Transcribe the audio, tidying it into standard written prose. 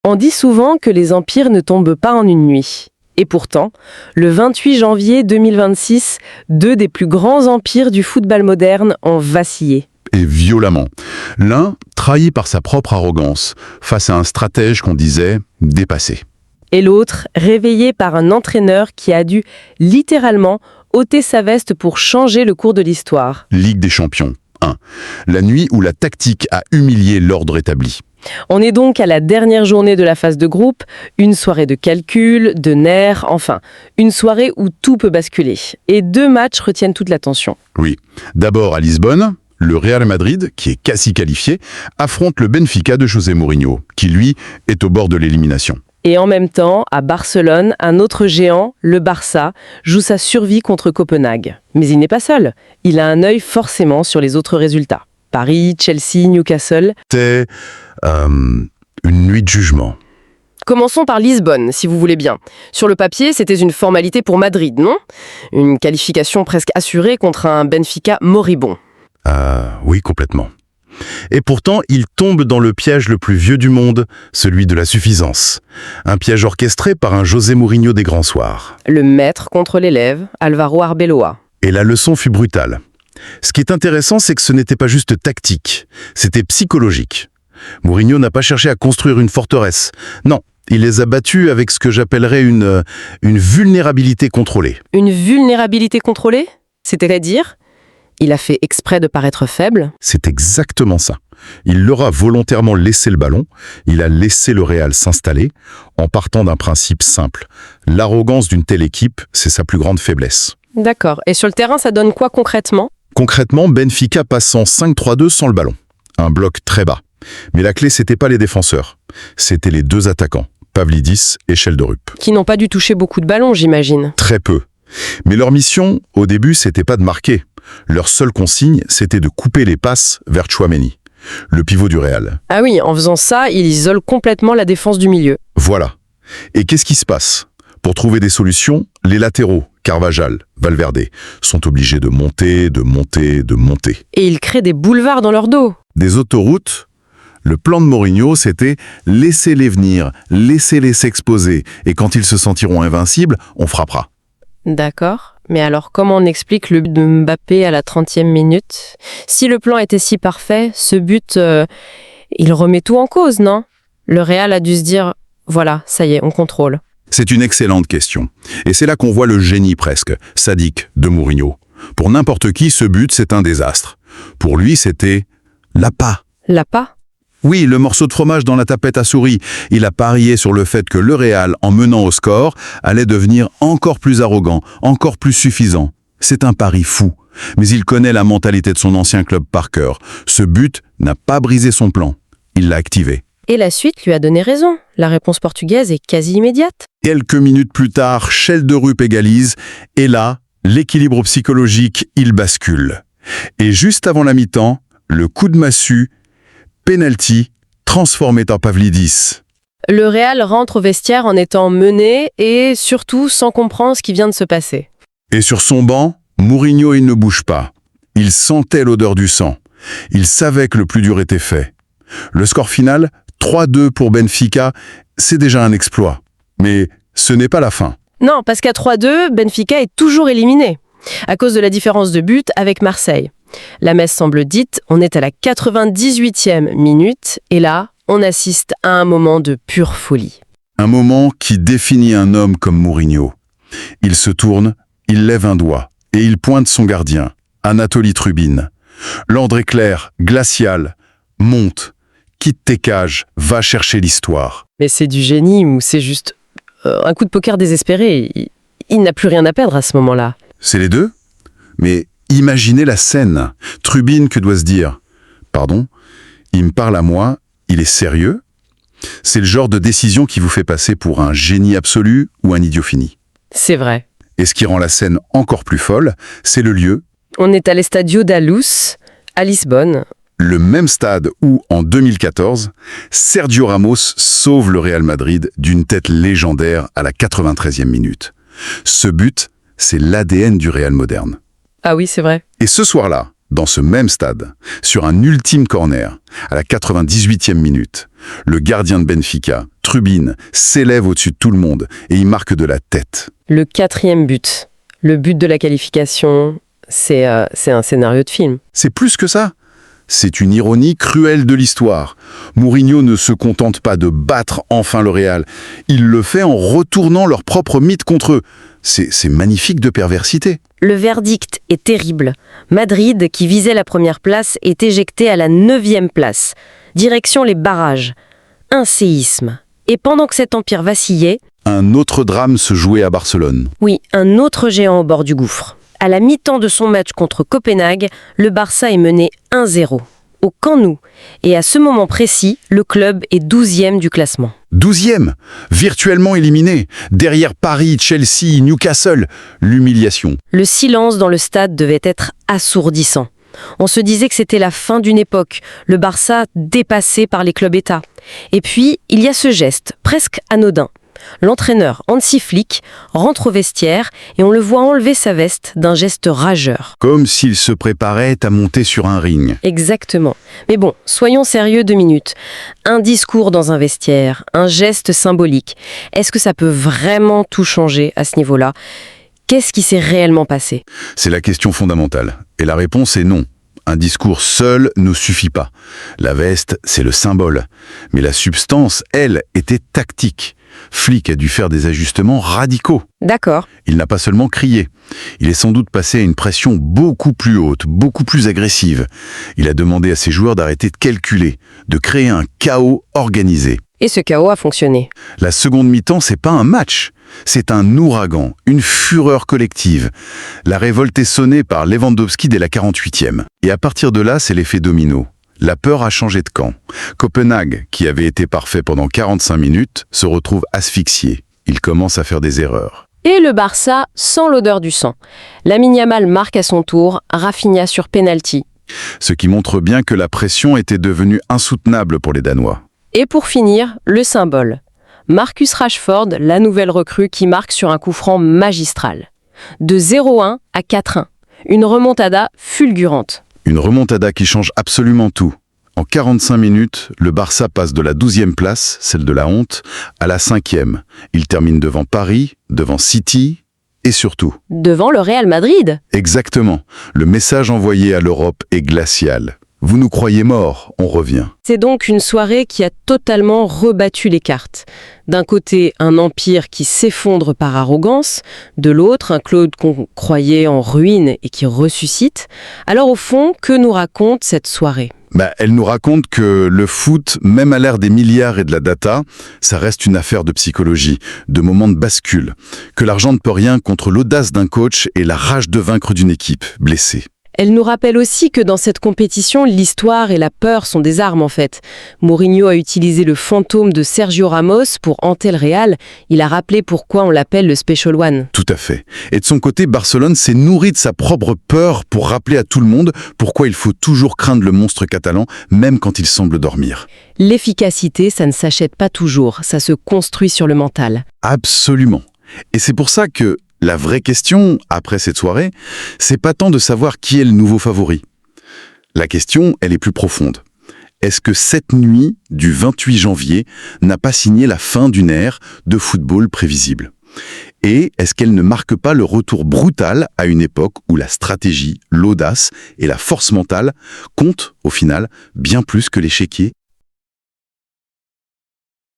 On dit souvent que les empires ne tombent pas en une nuit. Et pourtant, le 28 janvier 2026, deux des plus grands empires du football moderne ont vacillé. Et violemment. L'un, trahi par sa propre arrogance, face à un stratège qu'on disait dépassé. Et l'autre, réveillé par un entraîneur qui a dû littéralement ôter sa veste pour changer le cours de l'histoire. Ligue des Champions 1. La nuit où la tactique a humilié l'ordre établi. On est donc à la dernière journée de la phase de groupe, une soirée de calcul, de nerfs, enfin, une soirée où tout peut basculer. Et deux matchs retiennent toute l'attention. Oui. D'abord à Lisbonne, le Real Madrid, qui est quasi qualifié, affronte le Benfica de José Mourinho, qui lui est au bord de l'élimination. Et en même temps, à Barcelone, un autre géant, le Barça, joue sa survie contre Copenhague. Mais il n'est pas seul. Il a un œil forcément sur les autres résultats. Paris, Chelsea, Newcastle. C'est une nuit de jugement. Commençons par Lisbonne, si vous voulez bien. Sur le papier, c'était une formalité pour Madrid, non? Une qualification presque assurée contre un Benfica moribond. Oui, complètement. Et pourtant, il tombe dans le piège le plus vieux du monde, celui de la suffisance. Un piège orchestré par un José Mourinho des grands soirs. Le maître contre l'élève, Álvaro Arbeloa. Et la leçon fut brutale. Ce qui est intéressant, c'est que ce n'était pas juste tactique, c'était psychologique. Mourinho n'a pas cherché à construire une forteresse. Non, il les a battus avec ce que j'appellerais une vulnérabilité contrôlée. Une vulnérabilité contrôlée? C'est-à-dire? Il a fait exprès de paraître faible? C'est exactement ça. Il leur a volontairement laissé le ballon, il a laissé le Real s'installer, en partant d'un principe simple. L'arrogance d'une telle équipe, c'est sa plus grande faiblesse. D'accord. Et sur le terrain, ça donne quoi concrètement? Concrètement, Benfica passe en 5-3-2 sans le ballon. Un bloc très bas. Mais la clé, c'était pas les défenseurs. C'était les deux attaquants, Pavlidis et Šelderup. Qui n'ont pas dû toucher beaucoup de ballons, j'imagine. Très peu. Mais leur mission, au début, c'était pas de marquer. Leur seule consigne, c'était de couper les passes vers Tchouaméni, le pivot du Real. Ah oui, en faisant ça, il isole complètement la défense du milieu. Voilà. Et qu'est-ce qui se passe? Pour trouver des solutions, les latéraux, Carvajal, Valverde, sont obligés de monter. Et il crée des boulevards dans leur dos. Des autoroutes. Le plan de Mourinho, c'était laissez-les venir, laissez-les s'exposer, et quand ils se sentiront invincibles, on frappera. D'accord. Mais alors, comment on explique le but de Mbappé à la 30e minute? Si le plan était si parfait, ce but, il remet tout en cause, non? Le Real a dû se dire, voilà, ça y est, on contrôle. C'est une excellente question. Et c'est là qu'on voit le génie presque, sadique, de Mourinho. Pour n'importe qui, ce but, c'est un désastre. Pour lui, c'était l'appât. L'appât? Oui, le morceau de fromage dans la tapette à souris. Il a parié sur le fait que le Real, en menant au score, allait devenir encore plus arrogant, encore plus suffisant. C'est un pari fou. Mais il connaît la mentalité de son ancien club par cœur. Ce but n'a pas brisé son plan. Il l'a activé. Et la suite lui a donné raison. La réponse portugaise est quasi immédiate. Quelques minutes plus tard, Šelderup égalise. Et là, l'équilibre psychologique, il bascule. Et juste avant la mi-temps, le coup de massue, penalty, transformé en Pavlidis. Le Real rentre au vestiaire en étant mené et surtout sans comprendre ce qui vient de se passer. Et sur son banc, Mourinho, il ne bouge pas. Il sentait l'odeur du sang. Il savait que le plus dur était fait. Le score final, 3-2 pour Benfica, c'est déjà un exploit. Mais ce n'est pas la fin. Non, parce qu'à 3-2, Benfica est toujours éliminé, à cause de la différence de but avec Marseille. La messe semble dite, on est à la 98e minute, et là, on assiste à un moment de pure folie. Un moment qui définit un homme comme Mourinho. Il se tourne, il lève un doigt, et il pointe son gardien, Anatoly Trubin. L'ordre est clair, glacial, monte, quitte tes cages, va chercher l'histoire. Mais c'est du génie ou c'est juste un coup de poker désespéré? Il n'a plus rien à perdre à ce moment-là. C'est les deux? Mais imaginez la scène. Trubin, que doit se dire? Pardon? Il me parle à moi, il est sérieux? C'est le genre de décision qui vous fait passer pour un génie absolu ou un idiot fini. C'est vrai. Et ce qui rend la scène encore plus folle, c'est le lieu. On est à l'Estadio da Luz, à Lisbonne. Le même stade où, en 2014, Sergio Ramos sauve le Real Madrid d'une tête légendaire à la 93e minute. Ce but, c'est l'ADN du Real moderne. Ah oui, c'est vrai. Et ce soir-là, Dans ce même stade, sur un ultime corner, à la 98e minute, le gardien de Benfica, Trubin, s'élève au-dessus de tout le monde et il marque de la tête. Le 4e but, le but de la qualification, c'est un scénario de film. C'est plus que ça. C'est une ironie cruelle de l'histoire. Mourinho ne se contente pas de battre enfin le Real. Il le fait en retournant leur propre mythe contre eux. C'est magnifique de perversité. Le verdict est terrible. Madrid, qui visait la première place, est éjecté à la 9e place. Direction les barrages. Un séisme. Et pendant que cet empire vacillait... Un autre drame se jouait à Barcelone. Oui, un autre géant au bord du gouffre. À la mi-temps de son match contre Copenhague, le Barça est mené 1-0, au Camp Nou. Et à ce moment précis, le club est 12e du classement. 12e, virtuellement éliminé, derrière Paris, Chelsea, Newcastle. L'humiliation. Le silence dans le stade devait être assourdissant. On se disait que c'était la fin d'une époque, le Barça dépassé par les clubs-États. Et puis, il y a ce geste, presque anodin. L'entraîneur Hansi Flick rentre au vestiaire et on le voit enlever sa veste d'un geste rageur. Comme s'il se préparait à monter sur un ring. Exactement. Mais bon, soyons sérieux 2 minutes. Un discours dans un vestiaire, un geste symbolique. Est-ce que ça peut vraiment tout changer à ce niveau-là ? Qu'est-ce qui s'est réellement passé ? C'est la question fondamentale. Et la réponse est non. Un discours seul ne suffit pas. La veste, c'est le symbole. Mais la substance, elle, était tactique. Flick a dû faire des ajustements radicaux. D'accord. Il n'a pas seulement crié. Il est sans doute passé à une pression beaucoup plus haute, beaucoup plus agressive. Il a demandé à ses joueurs d'arrêter de calculer, de créer un chaos organisé. Et ce chaos a fonctionné. La seconde mi-temps, c'est pas un match. C'est un ouragan, une fureur collective. La révolte est sonnée par Lewandowski dès la 48e. Et à partir de là, c'est l'effet domino. La peur a changé de camp. Copenhague, qui avait été parfait pendant 45 minutes, se retrouve asphyxié. Il commence à faire des erreurs. Et le Barça sent l'odeur du sang. Lamine Yamal marque à son tour, Rafinha sur penalty. Ce qui montre bien que la pression était devenue insoutenable pour les Danois. Et pour finir, le symbole. Marcus Rashford, la nouvelle recrue qui marque sur un coup franc magistral. De 0-1 à 4-1. Une remontada fulgurante. Une remontada qui change absolument tout. En 45 minutes, le Barça passe de la 12e place, celle de la honte, à la 5e. Il termine devant Paris, devant City et surtout... devant le Real Madrid. Exactement. Le message envoyé à l'Europe est glacial. Vous nous croyez morts, on revient. C'est donc une soirée qui a totalement rebattu les cartes. D'un côté, un empire qui s'effondre par arrogance, de l'autre, un club qu'on croyait en ruine et qui ressuscite. Alors au fond, que nous raconte cette soirée ? Elle nous raconte que le foot, même à l'ère des milliards et de la data, ça reste une affaire de psychologie, de moments de bascule. Que l'argent ne peut rien contre l'audace d'un coach et la rage de vaincre d'une équipe blessée. Elle nous rappelle aussi que dans cette compétition, l'histoire et la peur sont des armes en fait. Mourinho a utilisé le fantôme de Sergio Ramos pour hanter le Real. Il a rappelé pourquoi on l'appelle le Special One. Tout à fait. Et de son côté, Barcelone s'est nourri de sa propre peur pour rappeler à tout le monde pourquoi il faut toujours craindre le monstre catalan, même quand il semble dormir. L'efficacité, ça ne s'achète pas toujours, ça se construit sur le mental. Absolument. Et c'est pour ça que la vraie question, après cette soirée, c'est pas tant de savoir qui est le nouveau favori. La question, elle est plus profonde. Est-ce que cette nuit du 28 janvier n'a pas signé la fin d'une ère de football prévisible ? Et est-ce qu'elle ne marque pas le retour brutal à une époque où la stratégie, l'audace et la force mentale comptent, au final, bien plus que l'échiquier ?